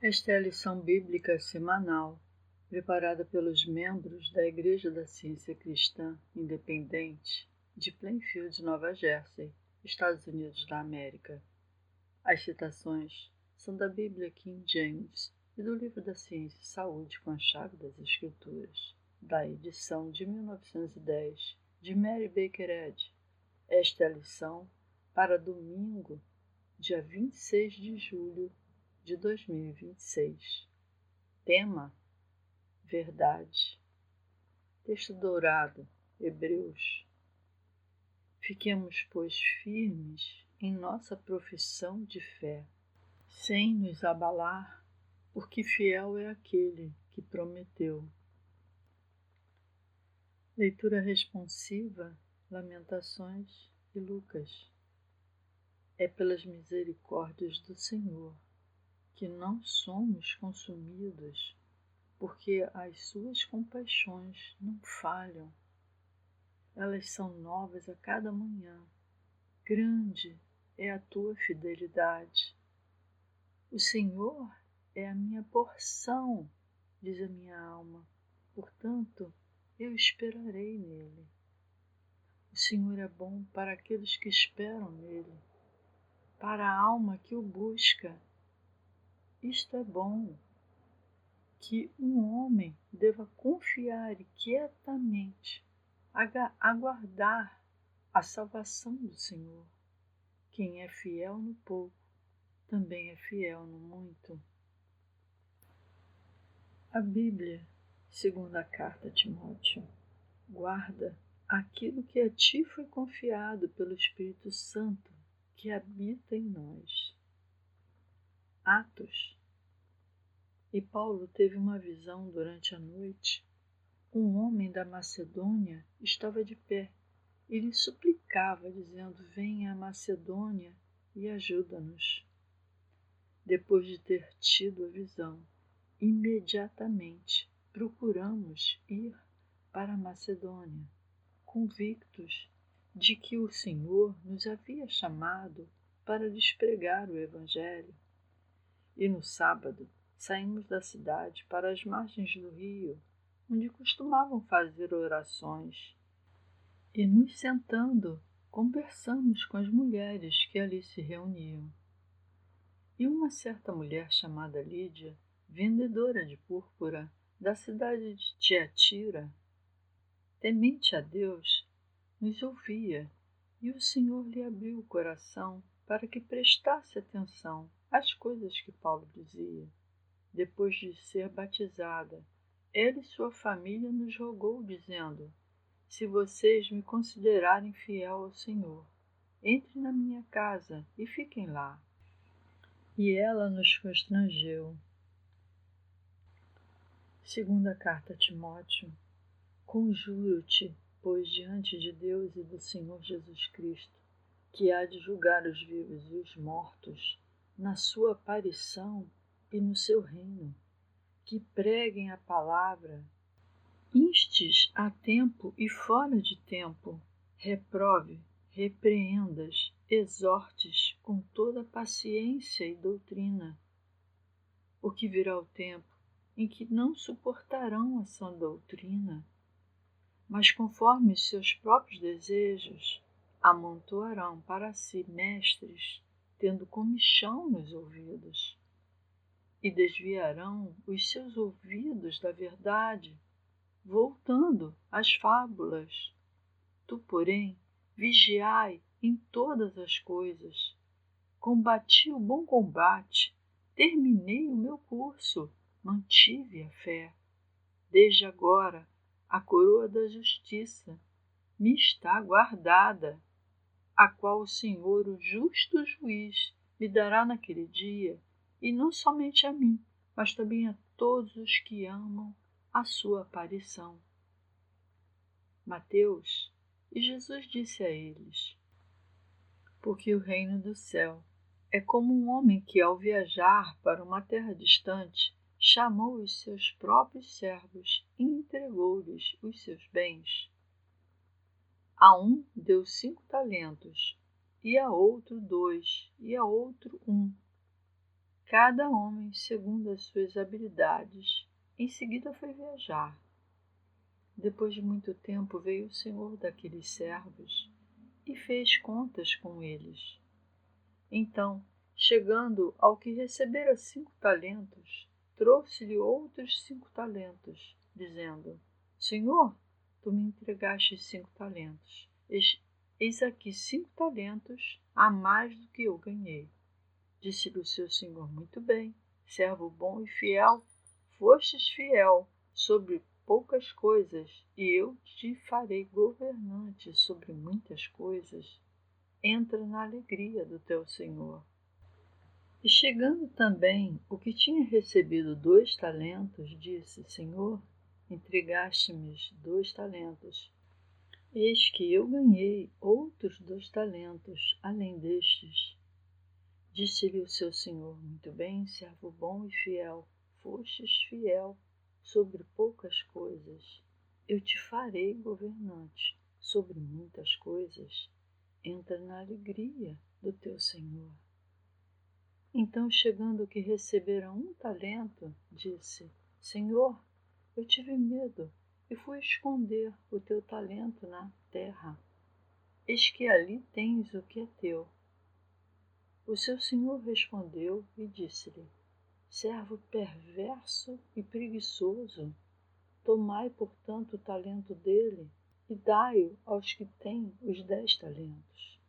Esta é a lição bíblica semanal, preparada pelos membros da Igreja da Ciência Cristã Independente de Plainfield, Nova Jersey, Estados Unidos da América. As citações são da Bíblia King James e do Livro da Ciência e Saúde com a Chave das Escrituras, da edição de 1910, de Mary Baker Eddy. Esta é a lição para domingo, dia 26 de julho de 2026. Tema: verdade. Texto dourado, Hebreus. Fiquemos, pois, firmes em nossa profissão de fé, sem nos abalar, porque fiel é aquele que prometeu. Leitura responsiva, Lamentações e Lucas. É pelas misericórdias do Senhor que não somos consumidos, porque as suas compaixões não falham. Elas são novas a cada manhã. Grande é a tua fidelidade. O Senhor é a minha porção, diz a minha alma. Portanto, eu esperarei nele. O Senhor é bom para aqueles que esperam nele, para a alma que o busca. Isto é bom, que um homem deva confiar e quietamente aguardar a salvação do Senhor. Quem é fiel no pouco, também é fiel no muito. A Bíblia, segundo a carta a Timóteo, guarda aquilo que a ti foi confiado pelo Espírito Santo que habita em nós. Atos. E Paulo teve uma visão durante a noite. Um homem da Macedônia estava de pé e lhe suplicava, dizendo: venha à Macedônia e ajuda-nos. Depois de ter tido a visão, imediatamente procuramos ir para a Macedônia, convictos de que o Senhor nos havia chamado para lhes pregar o Evangelho. E no sábado saímos da cidade para as margens do rio, onde costumavam fazer orações, e nos sentando, conversamos com as mulheres que ali se reuniam. E uma certa mulher chamada Lídia, vendedora de púrpura, da cidade de Tiatira, temente a Deus, nos ouvia, e o Senhor lhe abriu o coração para que prestasse atenção às coisas que Paulo dizia. Depois de ser batizada, ela e sua família nos rogou, dizendo: se vocês me considerarem fiel ao Senhor, entrem na minha casa e fiquem lá. E ela nos constrangeu. Segunda carta a Timóteo. Conjuro-te, pois, diante de Deus e do Senhor Jesus Cristo, que há de julgar os vivos e os mortos, na sua aparição e no seu reino, que preguem a palavra, instes a tempo e fora de tempo, reprove, repreendas, exortes com toda paciência e doutrina, porque virá o tempo em que não suportarão a sã doutrina, mas conforme os seus próprios desejos, amontoarão para si mestres, tendo comichão nos ouvidos, e desviarão os seus ouvidos da verdade, voltando às fábulas. Tu, porém, vigiai em todas as coisas. Combati o bom combate, terminei o meu curso, mantive a fé. Desde agora, a coroa da justiça me está guardada, a qual o Senhor, o justo juiz, me dará naquele dia, e não somente a mim, mas também a todos os que amam a sua aparição. Mateus. E Jesus disse a eles: porque o reino do céu é como um homem que, ao viajar para uma terra distante, chamou os seus próprios servos e entregou-lhes os seus bens. A um deu 5 talentos, e a outro 2, e a outro 1, cada homem segundo as suas habilidades. Em seguida foi viajar. Depois de muito tempo veio o senhor daqueles servos e fez contas com eles. Então, chegando ao que recebera 5 talentos, trouxe-lhe outros 5 talentos, dizendo: Senhor, tu me entregaste 5 talentos. Eis aqui 5 talentos a mais do que eu ganhei. Disse-lhe o seu senhor: Muito bem, servo bom e fiel, fostes fiel sobre poucas coisas, e eu te farei governante sobre muitas coisas. Entra na alegria do teu senhor. E chegando também o que tinha recebido 2 talentos, disse: Senhor, entregaste-me 2 talentos. Eis que eu ganhei outros 2 talentos, além destes. Disse-lhe o seu senhor: Muito bem, servo bom e fiel, fostes fiel sobre poucas coisas. Eu te farei governante sobre muitas coisas. Entra na alegria do teu senhor. Então, chegando o que recebera 1 talento, disse: Senhor, eu tive medo e fui esconder o teu talento na terra. Eis que ali tens o que é teu. O seu senhor respondeu e disse-lhe: Servo perverso e preguiçoso, tomai, portanto, o talento dele e dai-o aos que têm os 10 talentos.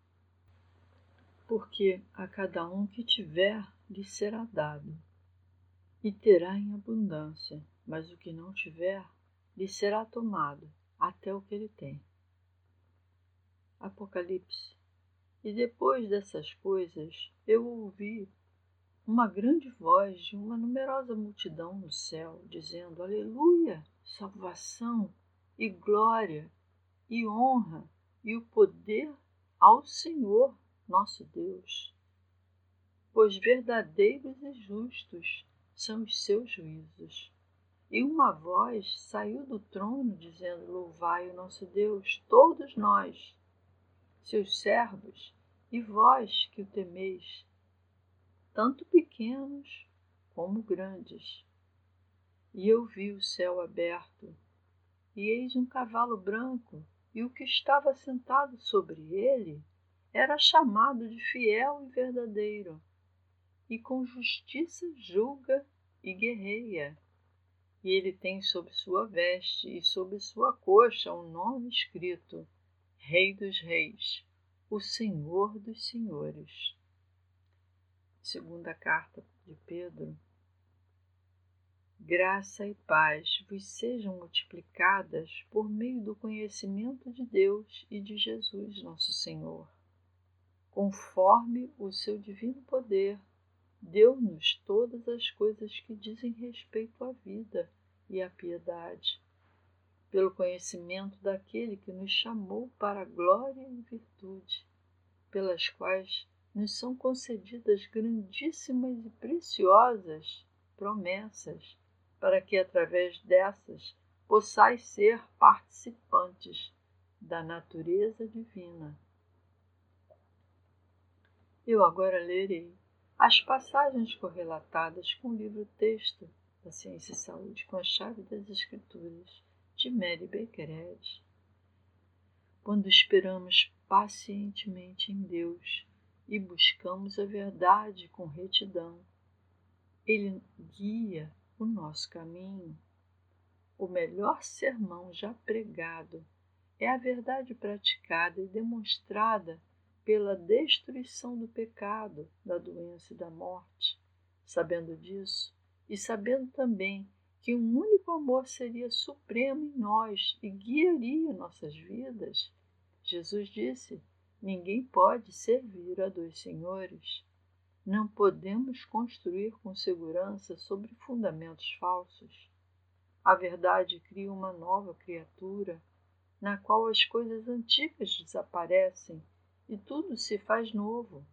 Porque a cada um que tiver lhe será dado, e terá em abundância, mas o que não tiver lhe será tomado até o que ele tem. Apocalipse. E depois dessas coisas eu ouvi uma grande voz de uma numerosa multidão no céu, dizendo: Aleluia! Salvação e glória e honra e o poder ao Senhor nosso Deus. Pois verdadeiros e justos são os seus juízos. E uma voz saiu do trono, dizendo: Louvai o nosso Deus, todos nós, seus servos, e vós que o temeis, tanto pequenos como grandes. E eu vi o céu aberto, e eis um cavalo branco, e o que estava sentado sobre ele era chamado de Fiel e Verdadeiro, e com justiça julga e guerreia. E ele tem sob sua veste e sob sua coxa um nome escrito: Rei dos Reis, o Senhor dos Senhores. Segunda carta de Pedro. Graça e paz vos sejam multiplicadas por meio do conhecimento de Deus e de Jesus nosso Senhor. Conforme o seu divino poder, deu-nos todas as coisas que dizem respeito à vida e à piedade, pelo conhecimento daquele que nos chamou para a glória e virtude, pelas quais nos são concedidas grandíssimas e preciosas promessas, para que através dessas possais ser participantes da natureza divina. Eu agora lerei as passagens correlatadas com o livro-texto da Ciência e Saúde com a Chave das Escrituras, de Mary Baker Eddy. Quando esperamos pacientemente em Deus e buscamos a verdade com retidão, Ele guia o nosso caminho. O melhor sermão já pregado é a verdade praticada e demonstrada pela destruição do pecado, da doença e da morte. Sabendo disso, e sabendo também que um único amor seria supremo em nós e guiaria nossas vidas, Jesus disse: ninguém pode servir a 2 senhores. Não podemos construir com segurança sobre fundamentos falsos. A verdade cria uma nova criatura, na qual as coisas antigas desaparecem e tudo se faz novo.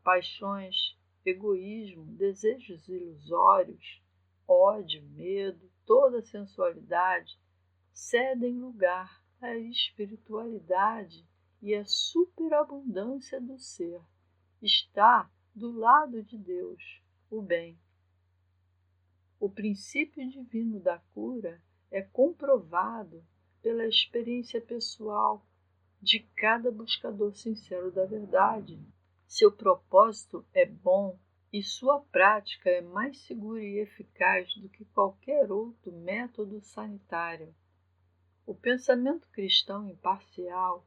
Paixões, egoísmo, desejos ilusórios, ódio, medo, toda sensualidade cedem lugar à espiritualidade e à superabundância do ser. Está do lado de Deus, o bem. O princípio divino da cura é comprovado pela experiência pessoal de cada buscador sincero da verdade. Seu propósito é bom e sua prática é mais segura e eficaz do que qualquer outro método sanitário. O pensamento cristão imparcial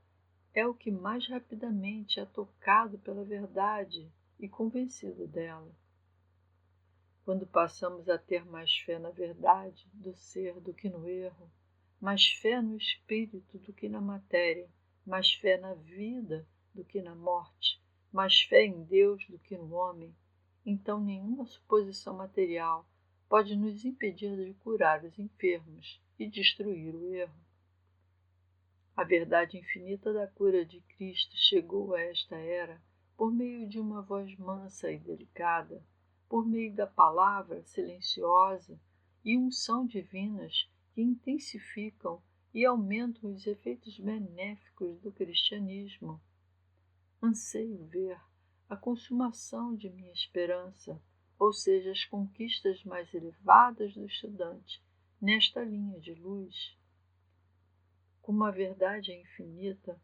é o que mais rapidamente é tocado pela verdade e convencido dela. Quando passamos a ter mais fé na verdade do ser do que no erro, mais fé no espírito do que na matéria, mais fé na vida do que na morte, mais fé em Deus do que no homem, então nenhuma suposição material pode nos impedir de curar os enfermos e destruir o erro. A verdade infinita da cura de Cristo chegou a esta era por meio de uma voz mansa e delicada, por meio da palavra silenciosa e unção divinas que intensificam e aumentam os efeitos benéficos do cristianismo. Anseio ver a consumação de minha esperança, ou seja, as conquistas mais elevadas do estudante, nesta linha de luz. Como a verdade é infinita,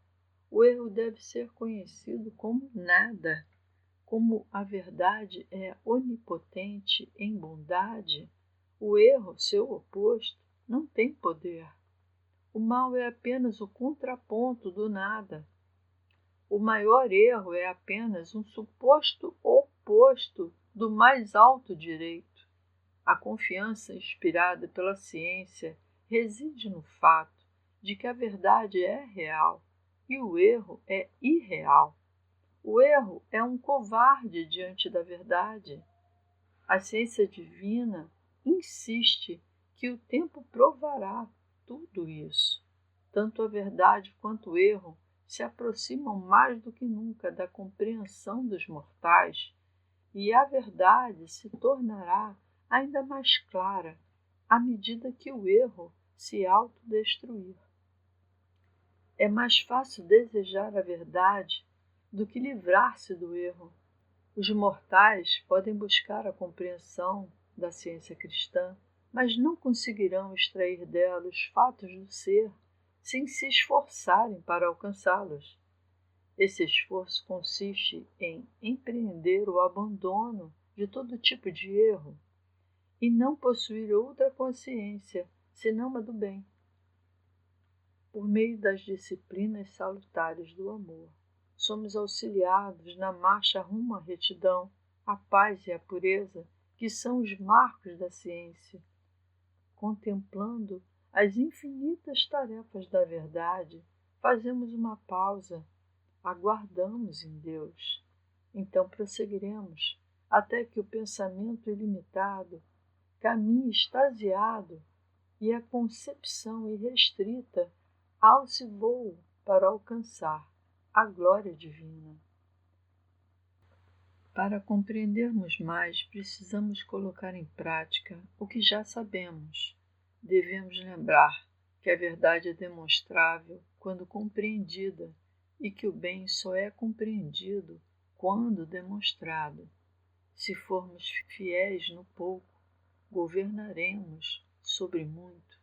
o erro deve ser conhecido como nada. Como a verdade é onipotente em bondade, o erro, seu oposto, não tem poder. O mal é apenas o contraponto do nada. O maior erro é apenas um suposto oposto do mais alto direito. A confiança inspirada pela ciência reside no fato de que a verdade é real e o erro é irreal. O erro é um covarde diante da verdade. A ciência divina insiste que o tempo provará tudo isso. Tanto a verdade quanto o erro se aproximam mais do que nunca da compreensão dos mortais, e a verdade se tornará ainda mais clara à medida que o erro se autodestruir. É mais fácil desejar a verdade do que livrar-se do erro. Os mortais podem buscar a compreensão da ciência cristã, mas não conseguirão extrair dela os fatos do ser sem se esforçarem para alcançá-los. Esse esforço consiste em empreender o abandono de todo tipo de erro e não possuir outra consciência senão a do bem, por meio das disciplinas salutares do amor. Somos auxiliados na marcha rumo à retidão, à paz e à pureza, que são os marcos da ciência. Contemplando as infinitas tarefas da verdade, fazemos uma pausa, aguardamos em Deus. Então prosseguiremos até que o pensamento ilimitado caminhe extasiado e a concepção irrestrita alce voo para alcançar a glória divina. Para compreendermos mais, precisamos colocar em prática o que já sabemos. Devemos lembrar que a verdade é demonstrável quando compreendida e que o bem só é compreendido quando demonstrado. Se formos fiéis no pouco, governaremos sobre muito,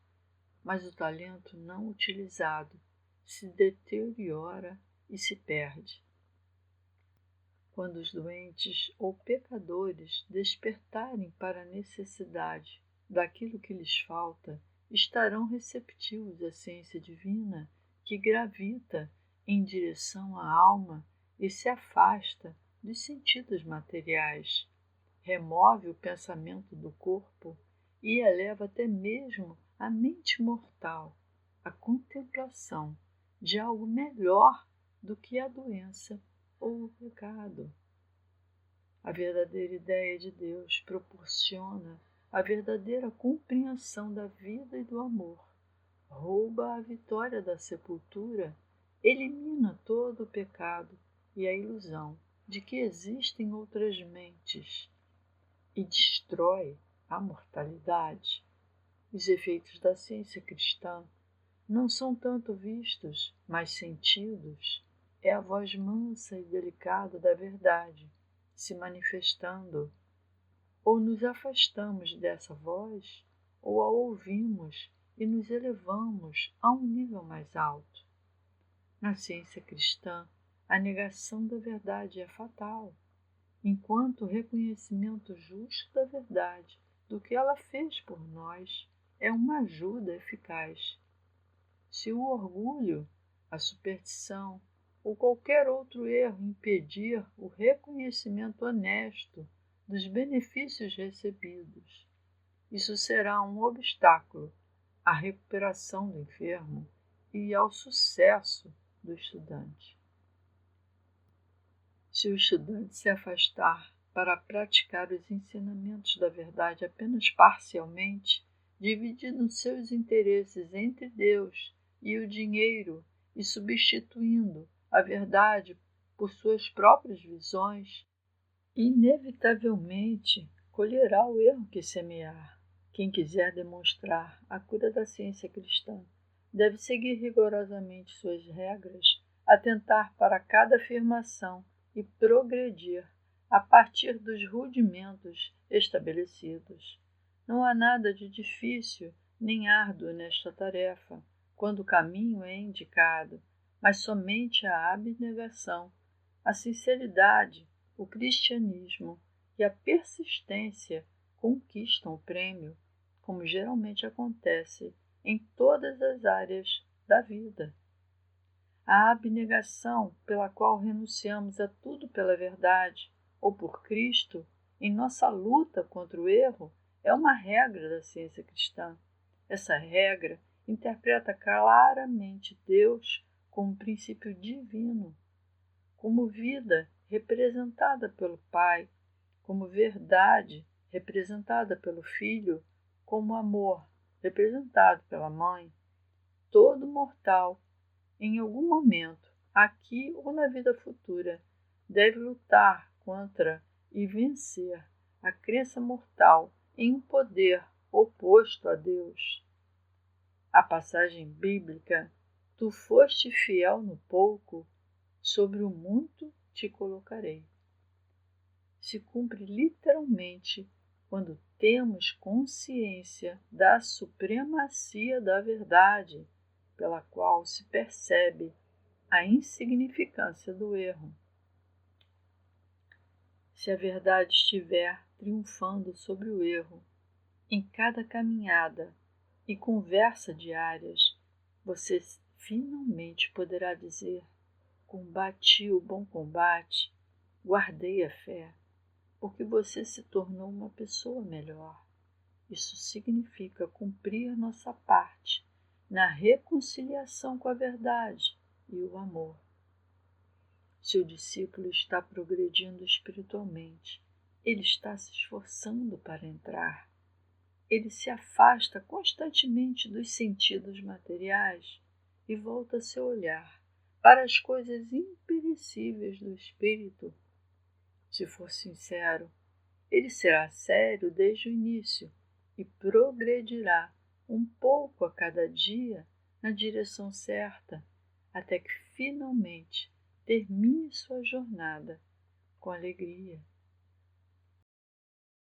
mas o talento não utilizado se deteriora e se perde. Quando os doentes ou pecadores despertarem para a necessidade daquilo que lhes falta, estarão receptivos à ciência divina que gravita em direção à alma e se afasta dos sentidos materiais, remove o pensamento do corpo e eleva até mesmo a mente mortal à contemplação de algo melhor do que a doença ou o pecado. A verdadeira ideia de Deus proporciona a verdadeira compreensão da vida e do amor, rouba a vitória da sepultura, elimina todo o pecado e a ilusão de que existem outras mentes e destrói a mortalidade. Os efeitos da ciência cristã não são tanto vistos, mas sentidos. É a voz mansa e delicada da verdade se manifestando ou nos afastamos dessa voz, ou a ouvimos e nos elevamos a um nível mais alto. Na ciência cristã, a negação da verdade é fatal, enquanto o reconhecimento justo da verdade, do que ela fez por nós, é uma ajuda eficaz. Se o orgulho, a superstição ou qualquer outro erro impedir o reconhecimento honesto dos benefícios recebidos, isso será um obstáculo à recuperação do enfermo e ao sucesso do estudante. Se o estudante se afastar para praticar os ensinamentos da verdade apenas parcialmente, dividindo seus interesses entre Deus e o dinheiro e substituindo a verdade por suas próprias visões, inevitavelmente colherá o erro que semear. Quem quiser demonstrar a cura da ciência cristã deve seguir rigorosamente suas regras, atentar para cada afirmação e progredir a partir dos rudimentos estabelecidos. Não há nada de difícil nem árduo nesta tarefa, quando o caminho é indicado, mas somente a abnegação, a sinceridade, o cristianismo e a persistência conquistam o prêmio, como geralmente acontece em todas as áreas da vida. A abnegação pela qual renunciamos a tudo pela verdade ou por Cristo em nossa luta contra o erro é uma regra da ciência cristã. Essa regra interpreta claramente Deus como princípio divino, como vida representada pelo Pai, como verdade representada pelo Filho, como amor representado pela Mãe. Todo mortal, em algum momento, aqui ou na vida futura, deve lutar contra e vencer a crença mortal em um poder oposto a Deus. A passagem bíblica, tu foste fiel no pouco, sobre o muito te colocarei, se cumpre literalmente quando temos consciência da supremacia da verdade, pela qual se percebe a insignificância do erro. Se a verdade estiver triunfando sobre o erro, em cada caminhada e conversa diárias, você finalmente poderá dizer: combati o bom combate, guardei a fé, porque você se tornou uma pessoa melhor. Isso significa cumprir nossa parte na reconciliação com a verdade e o amor. Se o discípulo está progredindo espiritualmente, ele está se esforçando para entrar. Ele se afasta constantemente dos sentidos materiais e volta seu olhar para as coisas imperecíveis do espírito. Se for sincero, ele será sério desde o início e progredirá um pouco a cada dia na direção certa, até que finalmente termine sua jornada com alegria.